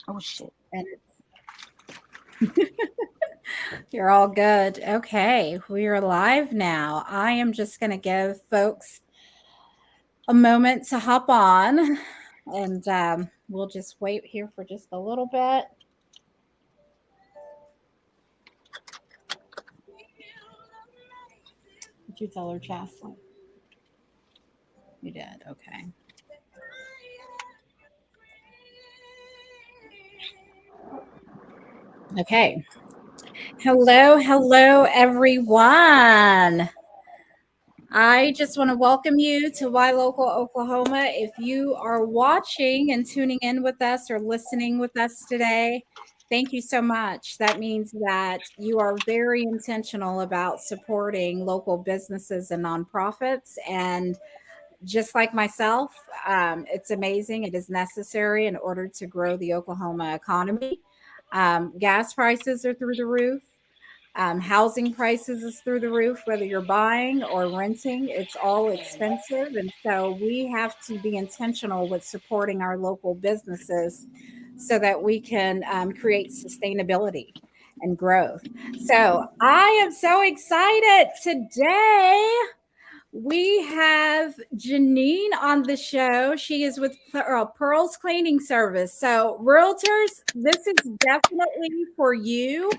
Oh shit. And you're all good. Okay, we are live now. I am just going to give folks a moment to hop on, and we'll just wait here for just a little bit. Did you tell her, Chasley? You did. Okay. Okay. Hello, hello, everyone. I just want to welcome you to Why Local Oklahoma. If you are watching and tuning in with us or listening with us today, thank you so much. That means that you are very intentional about supporting local businesses and nonprofits. And just like myself, it's amazing. It is necessary in order to grow the Oklahoma economy. Gas prices are through the roof. Housing prices is through the roof, whether you're buying or renting, it's all expensive. And so we have to be intentional with supporting our local businesses so that we can create sustainability and growth. So I am so excited today. We have Jenean on the show. She is with Pearl's Cleaning Service. So, realtors, this is definitely for you.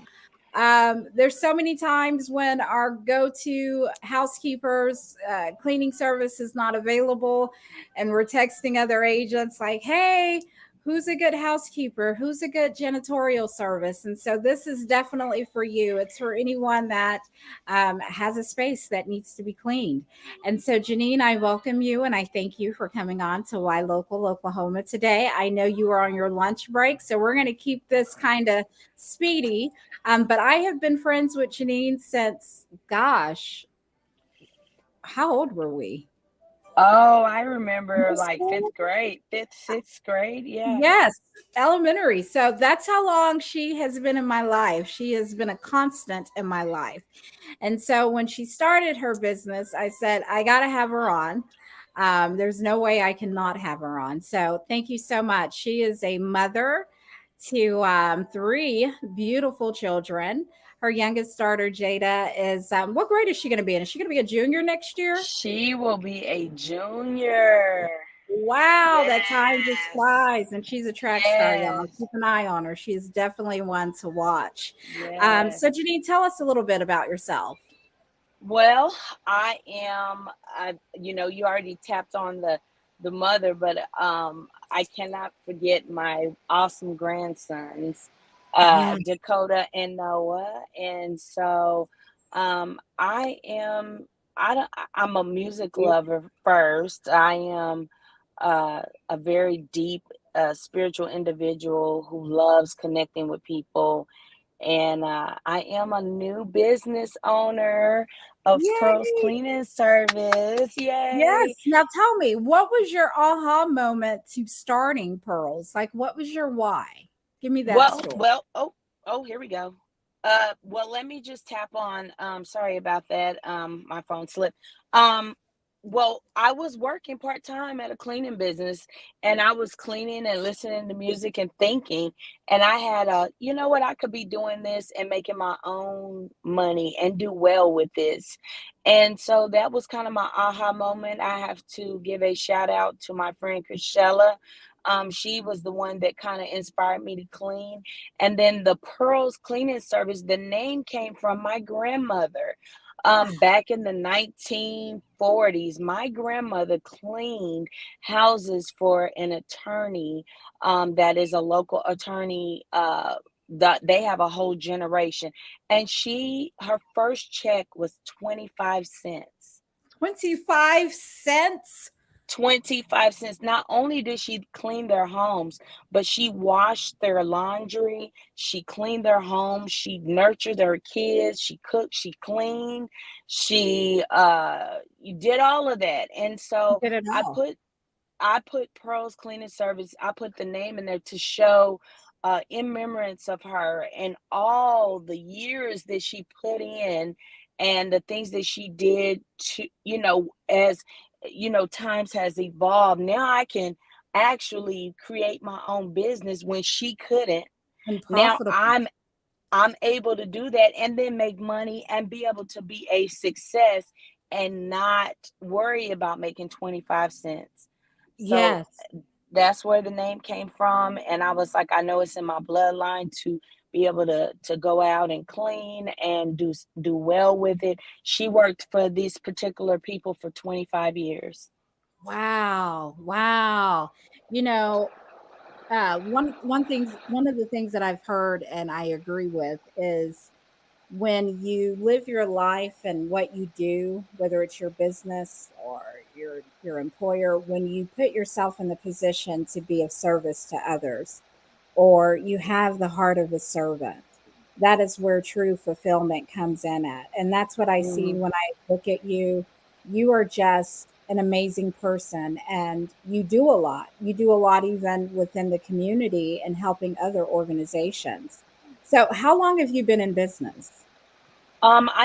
There's so many times when our go-to housekeepers cleaning service is not available, and we're texting other agents like, "Hey, who's a good housekeeper? Who's a good janitorial service?" And so this is definitely for you. It's for anyone that has a space that needs to be cleaned. And so, Jenean, I welcome you and I thank you for coming on to Why Local Oklahoma today. I know you are on your lunch break, so we're going to keep this kind of speedy. But I have been friends with Jenean since, gosh, how old were we? Oh, I remember Middle like school? fifth grade, fifth, sixth grade. Yeah. Yes, elementary. So that's how long she has been in my life. She has been a constant in my life. And so when she started her business, I said, I got to have her on. There's no way I cannot have her on. So thank you so much. She is a mother to three beautiful children. Her youngest daughter, Jada, is what grade is she going to be in? Is she going to be a junior next year? She will be a junior. Wow, that time just Yes. flies. And she's a track star, y'all. Yes. Keep an eye on her. She's definitely one to watch. So, Yes. Janine, tell us a little bit about yourself. Well, you already tapped on the mother, but I cannot forget my awesome grandsons, Yeah. Dakota and Noah. And so I am I'm a music lover first. I am a very deep spiritual individual who loves connecting with people, and I am a new business owner of Pearl's Yay. Cleaning Service. Yes. Yay! Now tell me, what was your aha moment to starting Pearls? Like, what was your why? Give me that Well, story. well, oh, here we go. Well, let me just tap on. Sorry about that. My phone slipped. Um, well, I was working part time at a cleaning business, and I was cleaning and listening to music and thinking. And I had you know what, I could be doing this and making my own money and do well with this. And so that was kind of my aha moment. I have to give a shout out to my friend Chrisella. She was the one that kind of inspired me to clean. And then the Pearls Cleaning Service, the name came from my grandmother. Back in the 1940s, my grandmother cleaned houses for an attorney that is a local attorney. That they have a whole generation, and her first check was 25 cents. 25 cents? 25 cents. Not only did she clean their homes, but she washed their laundry, she cleaned their homes, she nurtured their kids, she cooked, she cleaned, she did all of that. And You so did it I all. put I put Pearl's Cleaning Service, I put the name in there to show in remembrance of her and all the years that she put in and the things that she did to, as times has evolved. Now actually create my own business when she couldn't. And Now profitable. I'm able to do that and then make money and be able to be a success and not worry about making 25 cents. So Yes. that's where the name came from. And I was like, I know it's in my bloodline to be able to go out and clean and do well with it. She worked for these particular people for 25 years. Wow. Wow. You know, one of the things that I've heard and I agree with is when you live your life and what you do, whether it's your business or your employer, when you put yourself in the position to be of service to others, or you have the heart of a servant, that is where true fulfillment comes in at. And that's what I see Mhm. when I look at you. You are just an amazing person and you do a lot. You do a lot even within the community and helping other organizations. So, how long have you been in business?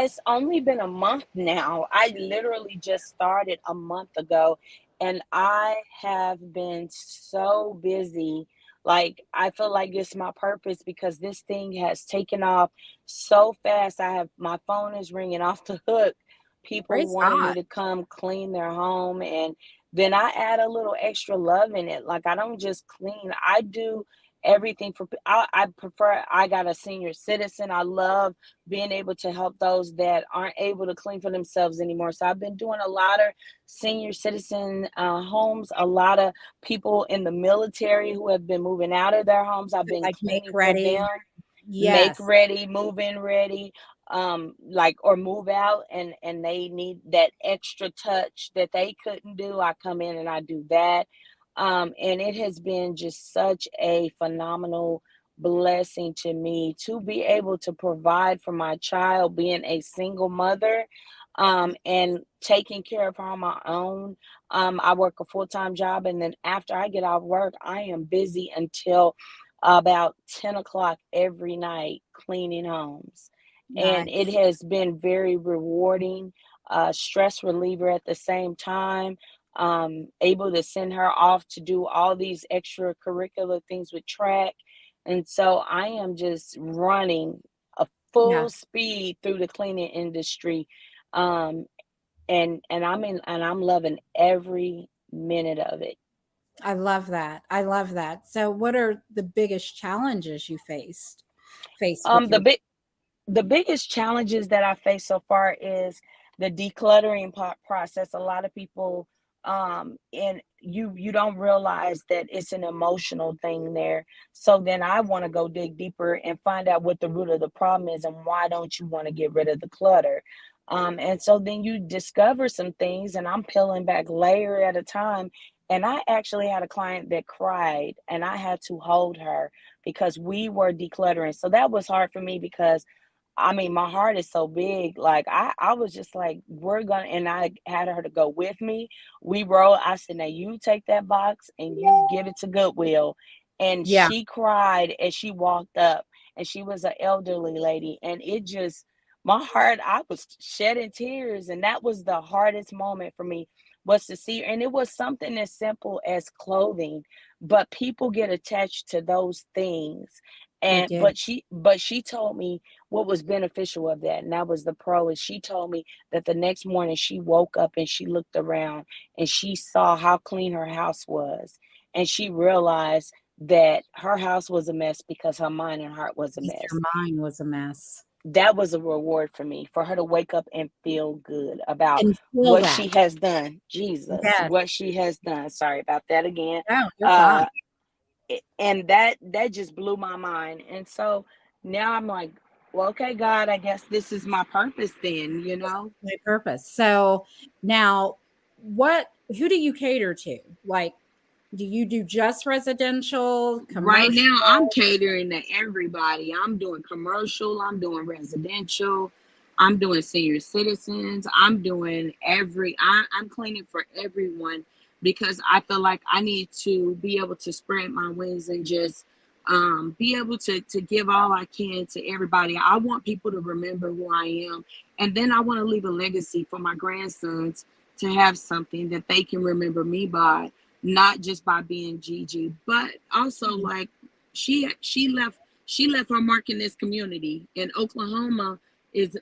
It's only been a month now. I literally just started a month ago, and I have been so busy. Like, I feel like it's my purpose because this thing has taken off so fast. My phone is ringing off the hook. People Praise wanting me God. to come clean their home, and then I add a little extra love in it. Like, I don't just clean, I do everything for I prefer. I got a senior citizen. I love being able to help those that aren't able to clean for themselves anymore. So I've been doing a lot of senior citizen homes, a lot of people in the military who have been moving out of their homes. I've To been like make cleaning for them, ready. make Yes. ready, move in ready, like, or move out, and they need that extra touch that they couldn't do. I come in and I do that. And it has been just such a phenomenal blessing to me to be able to provide for my child, being a single mother, and taking care of her on my own. I work a full-time job, and then after I get off work, I am busy until about 10 o'clock every night cleaning homes. And it Nice. has been very rewarding, stress reliever at the same time. Able to send her off to do all these extracurricular things with track. And so I am just running a Yeah. full speed through the cleaning industry. Um, and I'm loving every minute of it. I love that. I love that. So, what are the biggest challenges you faced with Um, the your big the biggest challenges that I face so far is the decluttering process. A lot of people, and you don't realize that it's an emotional thing there. So then I want to go dig deeper and find out what the root of the problem is and why don't you want to get rid of the clutter. And so then you discover some things, and I'm peeling back layer at a time. And I actually had a client that cried, and I had to hold her because we were decluttering. So that was hard for me because I mean, my heart is so big. Like I was just like, we're gonna, and I had her to go with me. We rode. I said, now you take that box and you give it to Goodwill. And Yeah, she cried as she walked up, and she was an elderly lady, and it just, my heart, I was shedding tears, and that was the hardest moment for me, was to see her. And it was something as simple as clothing, but people get attached to those things. they And do. but she told me what was beneficial of that, and that was the pro, is she told me that the next morning she woke up and she looked around and she saw how clean her house was, and she realized that her house was a mess because her mind and heart was a Because mess. your mind was a mess. That was a reward for me, for her to wake up and feel good about And feel what that. she has done. Jesus, Yes. what she has done. Sorry about that again. No, you're fine. uh and that just blew my mind. And so now I'm like, well, okay, God, I guess this is my purpose then, This you know. is my purpose. So now who do you cater to? Like, do you do just residential, Right commercial? now I'm catering to everybody. I'm doing commercial, I'm doing residential, I'm doing senior citizens, I'm doing I'm cleaning for everyone, because I feel like I need to be able to spread my wings and just be able to give all I can to everybody. I want people to remember who I am, and then I want to leave a legacy for my grandsons to have something that they can remember me by. not just by being Gigi, but also like she left her mark in this community. And Oklahoma is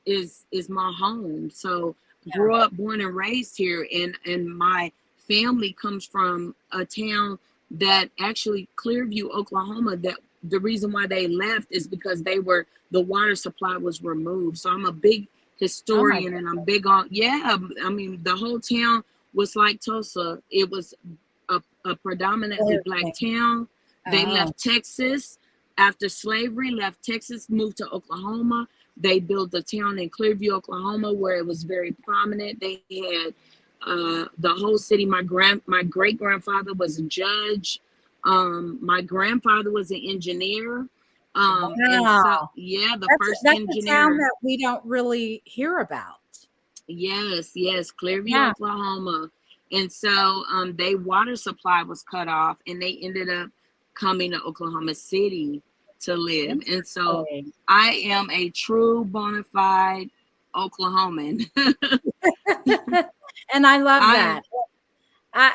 my home. So grew up, born and raised here, and my family comes from a town that actually Clearview, Oklahoma. That the reason why they left is because the water supply was removed. So I'm a big Oh my historian, and I'm big on, yeah. I mean, the whole town was like Tulsa. It was a predominantly black goodness. town. They Oh, left Texas after slavery, left Texas, moved to Oklahoma. They built a town in Clearview, Oklahoma, where it was very prominent. They had the whole city. My great grandfather was a judge. My grandfather was an engineer. And so wow. yeah, the That's first that's a town engineer. that we don't really hear about. Yes, yes, Clearview, Yeah. Oklahoma. And so they water supply was cut off, and they ended up coming to Oklahoma City to live. And so Interesting. I am a true bona fide Oklahoman. And I love I that. am.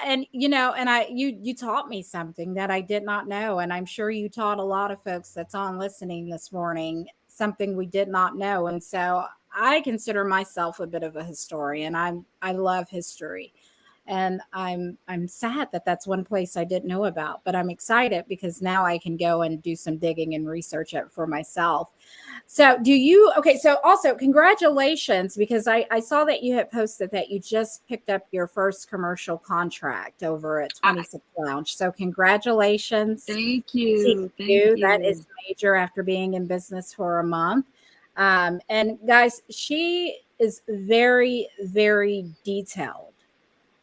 And you taught me something that I did not know, and I'm sure you taught a lot of folks that's on listening this morning something we did not know. And so I consider myself a bit of a historian. I love history, and I'm sad that that's one place I didn't know about, but I'm excited because now I can go and do some digging and research it for myself. So do you, okay, so also congratulations, because I saw that you had posted that you just picked up your first commercial contract over at I 26 Lounge. So congratulations thank to you. Thank you. That is you. major after being in business for a month. And guys, she is very, very detailed.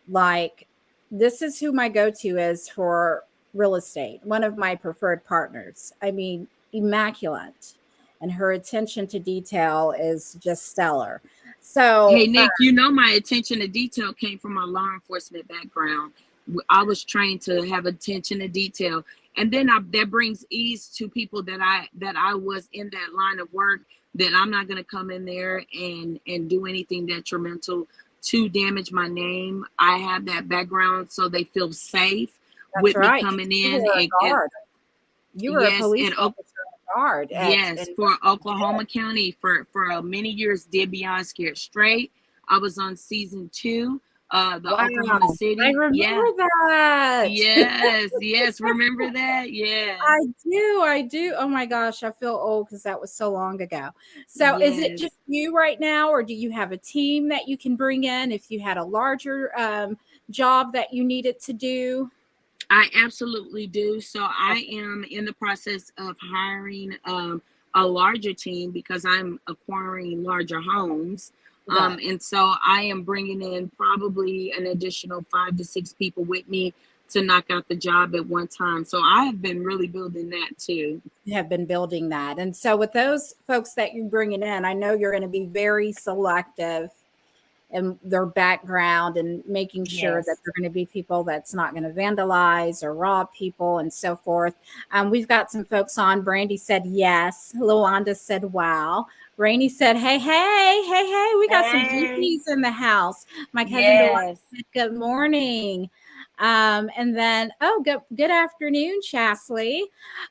Like, this is who my go-to is for real estate, one of my preferred partners. I mean, immaculate. And her attention to detail is just stellar. Hey So, Nick, you know my attention to detail came from my law enforcement background. I was trained to have attention to detail, and then that brings ease to people that I was in that line of work. That I'm not going to come in there and do anything detrimental to damage my name. I have that background, so they feel safe that's with me right. 'Cause coming you in. were a And guard. You were a yes, police officer in the guard at yes, in for Oklahoma County for many years, did Beyond Scared Straight. I was on season 2, the wow. Oklahoma I City. Yeah, remember that. yes, yes. Remember that? Yes, I do. Oh my gosh, I feel old because that was so long ago. So, is it just yes. you right now, or do you have a team that you can bring in if you had a larger job that you needed to do? I absolutely do. So I am in the process of hiring a larger team because I'm acquiring larger homes. Right. And so I am bringing in probably an additional 5 to 6 people with me to knock out the job at one time. So I have been really building that too. You have been building that. And so, with those folks that you're bringing in, I know you're going to be very selective and their background and making sure that Yes. they're going to be people that's not going to vandalize or rob people and so forth. We've got some folks on. Brandy said yes. Luanda said wow. Rainey said, hey, hey, hey, hey, we got some Hey. GPs in the house. My cousin Delight Yes. said, good morning. And then, oh, good afternoon, Chasley.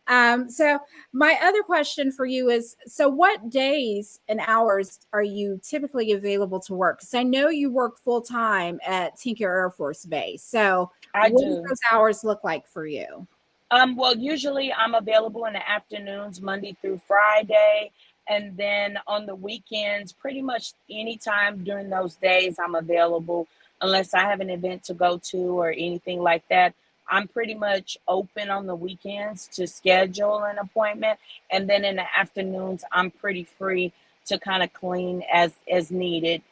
So my other question for you is, so what days and hours are you typically available to work? Because I know you work full time at Tinker Air Force Base. So I what do do. those hours look like for you? Well, usually I'm available in the afternoons, Monday through Friday. And then on the weekends, pretty much anytime during those days, I'm available unless I have an event to go to or anything like that. I'm pretty much open on the weekends to schedule an appointment. And then in the afternoons, I'm pretty free to kind of clean as needed,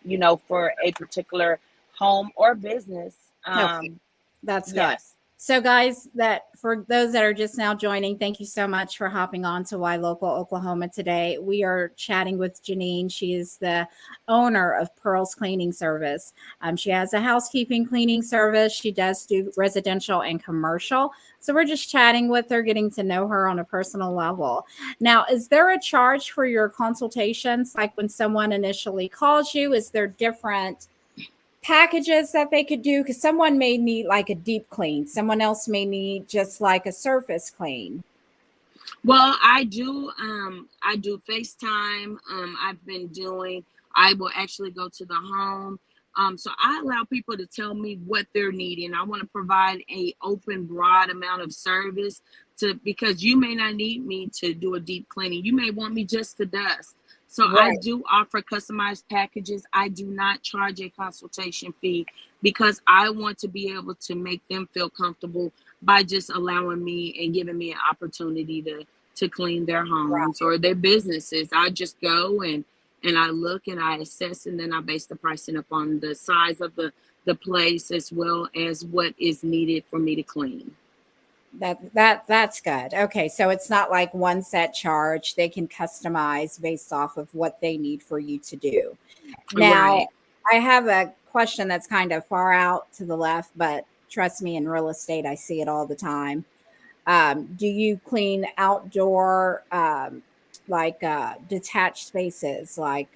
for a particular home or business. Okay, that's good. Yes. So, guys, that for those that are just now joining, thank you so much for hopping on to Why Local Oklahoma today. We are chatting with Jenean. She is the owner of Pearl's Cleaning Service. She has a housekeeping cleaning service. She does do residential and commercial. So, we're just chatting with her, getting to know her on a personal level. Now, is there a charge for your consultations? Like when someone initially calls you, is there different packages that they could do? Because someone may need like a deep clean, someone else may need just like a surface clean. Well, I do FaceTime. I've been doing, I will actually go to the home. So I allow people to tell me what they're needing. I want to provide a open, broad amount of service to, because you may not need me to do a deep cleaning. You may want me just to dust. So I Right. do offer customized packages. I do not charge a consultation fee because I want to be able to make them feel comfortable by just allowing me and giving me an opportunity to clean their homes Right. or their businesses. I just go and I look and I assess, and then I base the pricing upon the size of the place as well as what is needed for me to clean. That's good. Okay, so it's not like one set charge. They can customize based off of what they need for you to do. Now, Right. I have a question that's kind of far out to the left, but trust me, in real estate, I see it all the time. Do you clean outdoor, like detached spaces, like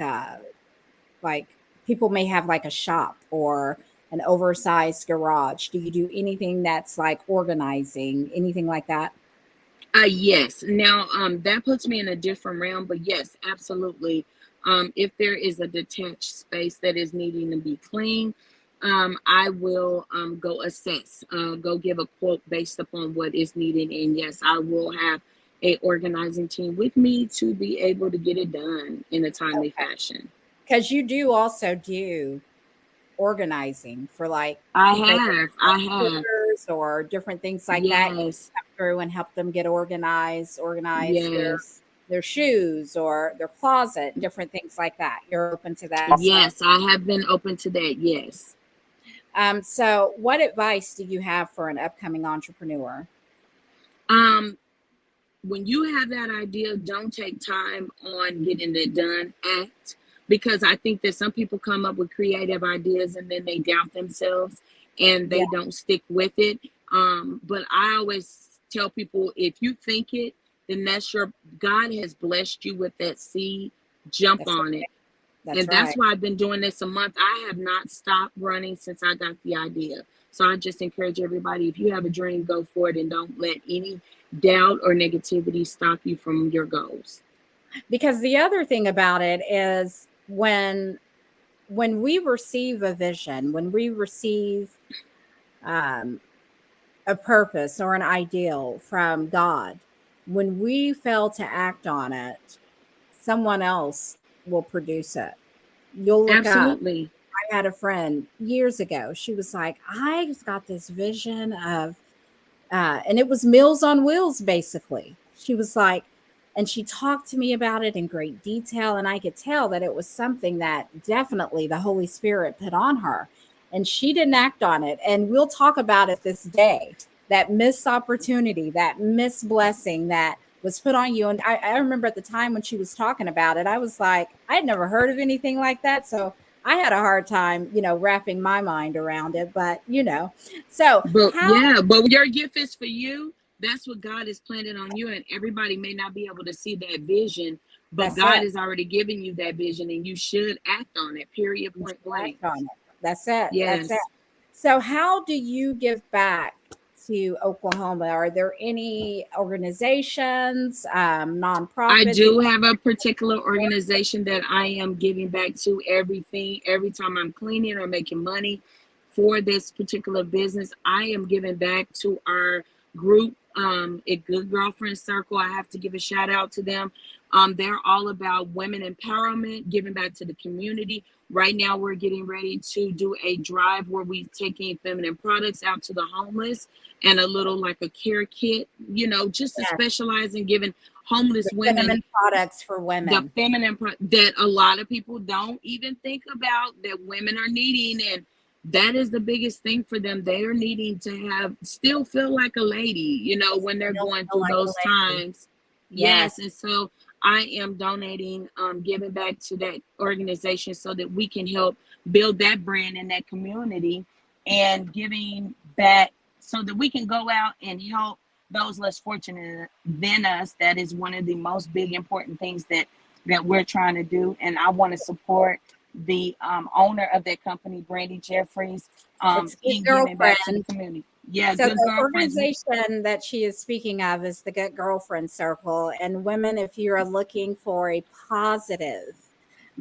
people may have like a shop or an oversized garage? Do you do anything that's like organizing, anything like that? Yes. Now, that puts me in a different realm, but yes, absolutely. If there is a detached space that is needing to be cleaned, I will go assess, go give a quote based upon what is needed, and yes, I will have a organizing team with me to be able to get it done in a timely fashion. Because you do also do organizing for like I people with have, I have, computers or different things like that. You yes, come through and help them get organized, organize yes, their shoes or their closet, different things like that. You're open to that also. yes, I have been open to that. Yes. So, what advice do you have for an upcoming entrepreneur? Um, when you have that idea, don't take time on getting it done. Act, because I think that some people come up with creative ideas and then they doubt themselves and Yeah, they don't stick with it. But I always tell people, if you think it, then that's your, God has blessed you with that seed. Jump that's on right. it. That's And that's right. why I've been doing this a month. I have not stopped running since I got the idea. So I just encourage everybody, if you have a dream, go for it and don't let any doubt or negativity stop you from your goals. Because the other thing about it is when we receive a vision, when we receive um, a purpose or an ideal from God, when we fail to act on it, someone else will produce it. You'll look up. Absolutely. I had a friend years ago. She was like, I just got this vision of, and it was Meals on Wheels, basically. She was like, and she talked to me about it in great detail. And I could tell that it was something that definitely the Holy Spirit put on her. And she didn't act on it. And we'll talk about it this day, that missed opportunity, that missed blessing that was put on you. And I remember at the time when she was talking about it, I was like, I'd never heard of anything like that. So I had a hard time, wrapping my mind around it. But, so But how yeah, but your gift is for you. That's what God is planted on you. And everybody may not be able to see that vision, but that's God it. has already given you that vision and you should act on it, period, You point should blank. act on it. That's it. That's it. Yes. So, how do you give back to Oklahoma? Are there any organizations, I nonprofits that do have a particular organization that I am giving back to everything. Every time I'm cleaning or making money for this particular business, I am giving back to our group, a Good Girlfriend Circle. I have to give a shout out to them. They're all about women empowerment, giving back to the community. Right now, we're getting ready to do a drive where we're taking feminine products out to the homeless and a little like a care kit, just to yes, specialize in giving the homeless women cinnamon products for the women? that a lot of people don't even think about that women are needing, and that is the biggest thing for them. They are needing to have still feel like a lady, when they're Still going feel through like a those lady. times. Yes, Yes, and so I am donating, giving back to that organization so that we can help build that brand in that community, and giving back so that we can go out and help those less fortunate than us. That is one of the most big important things that we're trying to do, and I want to support the owner of that company, Brandy Jeffries, It's Good in giving back to the Girlfriend. community. Yeah, So good the girlfriends. organization that she is speaking of is the Good Girlfriend Circle. And women, if you are looking for a positive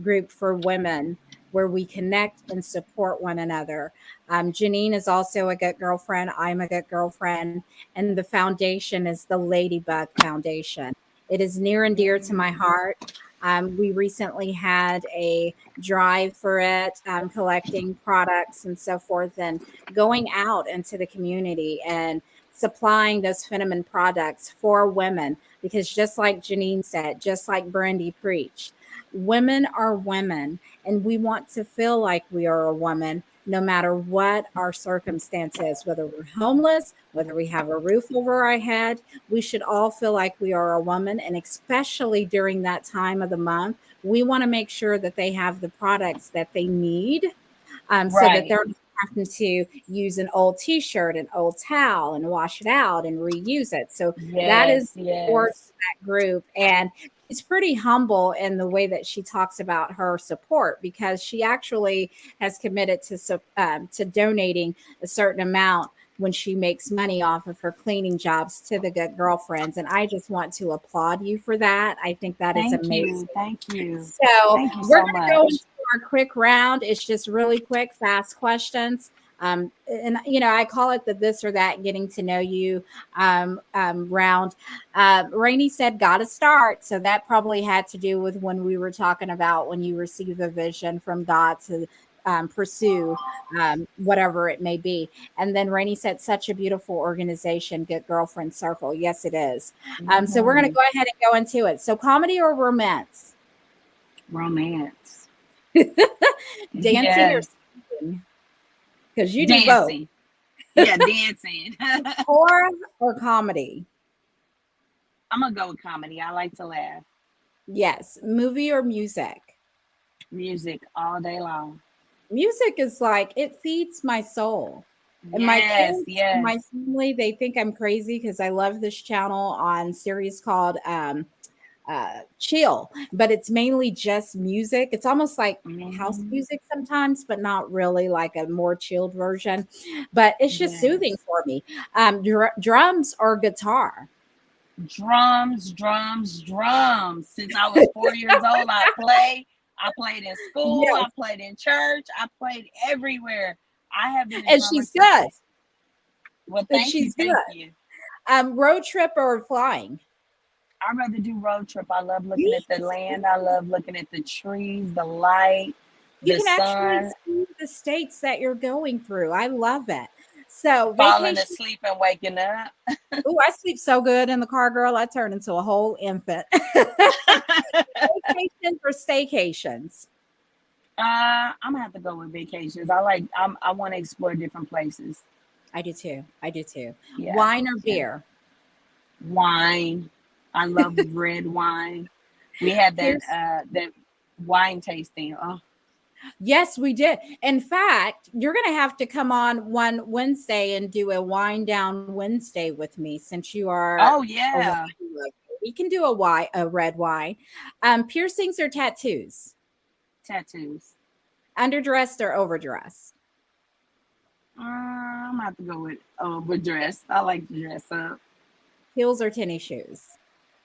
group for women where we connect and support one another, Jenean is also a good girlfriend. I'm a good girlfriend. And the foundation is the Ladybug Foundation. It is near and dear to my Mm, heart. We recently had a drive for it, collecting products and so forth. And going out into the community and supplying those feminine products for women. Because just like Jenean said, just like Brandy preached, women are women, and we want to feel like we are a woman no matter what our circumstance is, whether we're homeless, whether we have a roof over our head. We should all feel like we are a woman. And especially during that time of the month, we want to make sure that they have the products that they need, so that right. they're not having to use an old t-shirt, an old towel, and wash it out and reuse it. So that is Yes, for yes. that group. And she's pretty humble in the way that she talks about her support, because she actually has committed to donating a certain amount when she makes money off of her cleaning jobs to the Good Girlfriends. And I just want to applaud you for that. I think that is Thank amazing. you. Thank you. So Thank you we're so going to go much. into our quick round. It's just really quick, fast questions. And I call it the this or that getting to know you round. Rainey said, "Got to start." So that probably had to do with when we were talking about when you receive a vision from God to pursue whatever it may be. And then Rainey said, "Such a beautiful organization, Good Girlfriend Circle." Yes, it is. So we're going to Mhm. go ahead and go into it. So comedy or romance? Romance. Dancing or Yes. singing? Because you do both. Dancing. Yeah, dancing. Horror or comedy? I'm gonna go with comedy. I like to laugh. Yes. Movie or music? Music all day long. Music is like, it feeds my soul. And my Yes, kids and my yes, family, they think I'm crazy because I love this channel on series called Chill, but it's mainly just music. It's almost like house hmm, music sometimes, but not really, like a more chilled version. But it's just soothing yes. for me. Drums or guitar? Drums, drums, drums. Since I was 4 years old, I play. I played in school. I Yes, played in church. I played everywhere. I have been a and drummer she's since I good. was. Well, And thank you, she's good. thank you. Road trip or flying? I'd rather do road trip. I love looking Me at the too. land. I love looking at the trees, the light, You the can actually sun, see the states that you're going through. I love it. So falling vacation. asleep and waking up. Oh, I sleep so good in the car, girl. I turn into a whole infant. Vacations or staycations? I'm gonna have to go with vacations. I want to explore different places. I do too. I do too. Yeah, Wine or yeah. beer? Wine. I love red wine. We had Pierce. that wine tasting. Oh, Yes, we did. In fact, you're going to have to come on one Wednesday and do a wine down Wednesday with me, since you are oh a wine yeah. lover. We can do a red wine. Piercings or tattoos? Tattoos. Underdressed or overdressed? I'm gonna have to go with dress. I like to dress up. Heels or tennis shoes?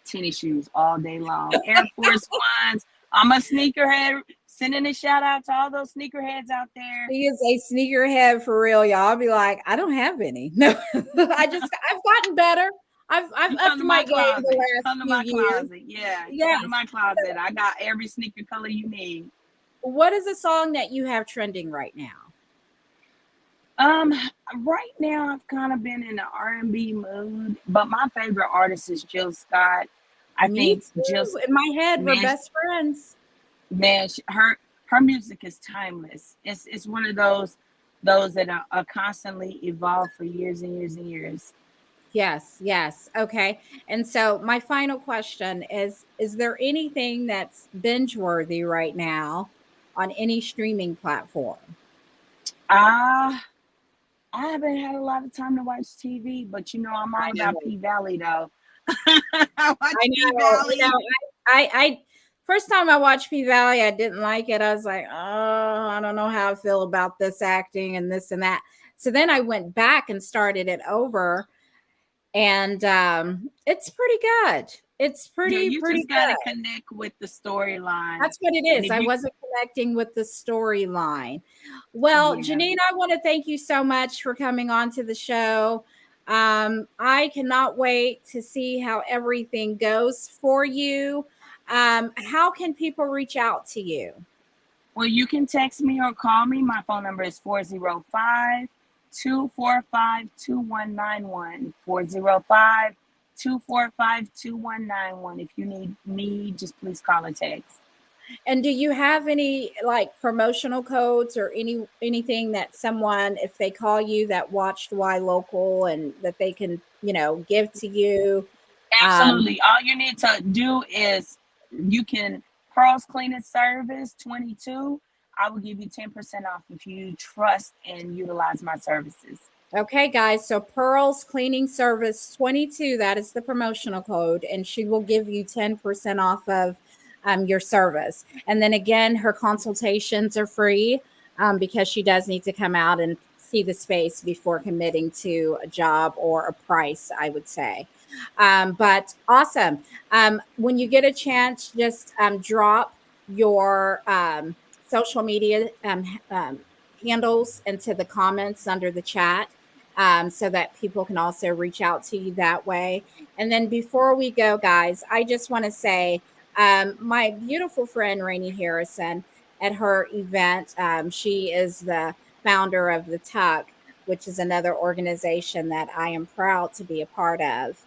Tennis shoes all day long. Air Force Ones. I'm a sneakerhead. Sending a shout out to all those sneakerheads out there. She is a sneakerhead for real, y'all. I'll be like, I don't have any. No, I've gotten better. I've You come upped to my my game the closet. last Come to few my years. closet. Yeah, Yes. come to my closet. I got every sneaker color you need. What is a song that you have trending right now? Um, right now I've kind of been in the R&B mood, but my favorite artist is Jill Scott. I Me think too. In my head, we're man, best friends. her music is timeless. It's one of those that are constantly evolved for years and years and years. Yes, yes. Okay. And so my final question is there anything that's binge worthy right now on any streaming platform? Ah, I haven't had a lot of time to watch TV, but I'm I all about know. P Valley though. I watch I P know. Valley. I First time I watched P Valley, I didn't like it. I was like, oh, I don't know how I feel about this acting and this and that. So then I went back and started it over, and it's pretty good. It's Yeah, pretty you pretty just got to good. connect with the storyline. That's what it And is. if I you, wasn't connecting with the storyline. Well, yeah. Jenean, I want to thank you so much for coming on to the show. I cannot wait to see how everything goes for you. How can people reach out to you? Well, you can text me or call me. My phone number is 405 245 2191. 405 245 2191. If you need me, just please call or text. And do you have any like promotional codes or anything that someone, if they call you that watched Y Local, and that they can, give to you? Um, Absolutely. All you need to do is you can Pearls Cleaning Service 22. I will give you 10% off if you trust and utilize my services. Okay, guys. So Pearl's Cleaning Service 22, that is the promotional code, and she will give you 10% off of your service. And then again, her consultations are free, because she does need to come out and see the space before committing to a job or a price, I would say. But awesome. When you get a chance, just drop your social media handles into the comments under the chat, so that people can also reach out to you that way. And then before we go, guys, I just want to say, my beautiful friend Rainey Harrison, at her event, she is the founder of the Tuck, which is another organization that I am proud to be a part of.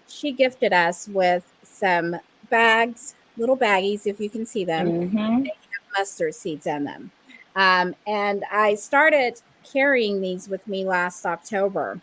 She gifted us with some bags, little baggies, if you can see them. Mm-hmm. They have mustard seeds in them. And I started carrying these with me last October.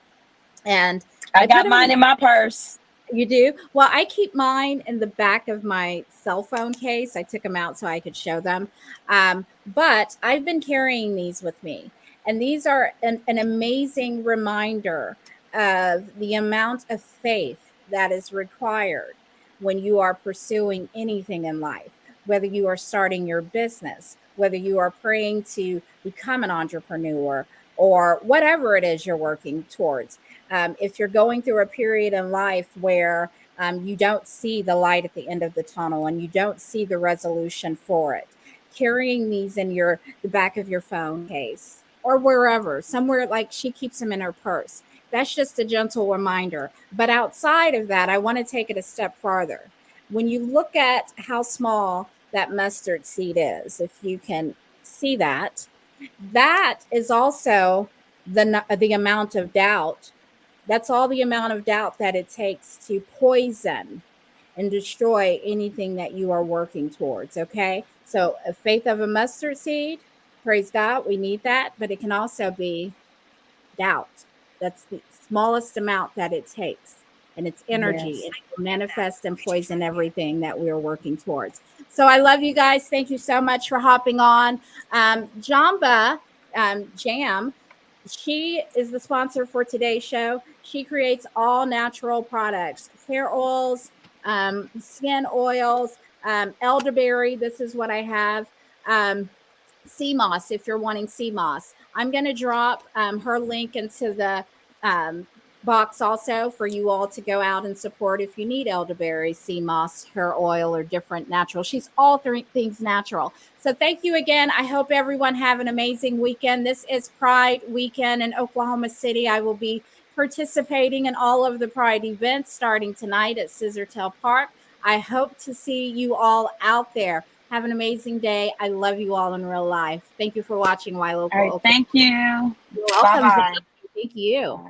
And I I put got them in. mine in my purse. You do? Well, I keep mine in the back of my cell phone case. I took them out so I could show them. But I've been carrying these with me. And these are an amazing reminder of the amount of faith that is required when you are pursuing anything in life, whether you are starting your business, whether you are praying to become an entrepreneur, or whatever it is you're working towards. If you're going through a period in life where you don't see the light at the end of the tunnel and you don't see the resolution for it, carrying these in the back of your phone case or wherever, somewhere, like she keeps them in her purse. That's just a gentle reminder. But outside of that, I want to take it a step farther. When you look at how small that mustard seed is, if you can see that, that is also the amount of doubt. That's all the amount of doubt that it takes to poison and destroy anything that you are working towards. Okay. So a faith of a mustard seed, praise God, we need that, but it can also be doubt. That's the smallest amount that it takes. And it's energy. Yes. And it will manifest and poison everything that we are working towards. So I love you guys. Thank you so much for hopping on. Jamba Jam, she is the sponsor for today's show. She creates all natural products, hair oils, skin oils, elderberry. This is what I have. Um, sea moss, if you're wanting sea moss. I'm going to drop her link into the um, box also for you all to go out and support if you need elderberry, sea moss, hair oil, or different natural. She's all three things natural. So thank you again. I hope everyone have an amazing weekend. This is Pride Weekend in Oklahoma City. I will be participating in all of the Pride events starting tonight at Scissortail Park. I hope to see you all out there. Have an amazing day. I love you all in real life. Thank you for watching Y All Local right. Oklahoma. Thank you. You're Bye welcome. bye. Thank you.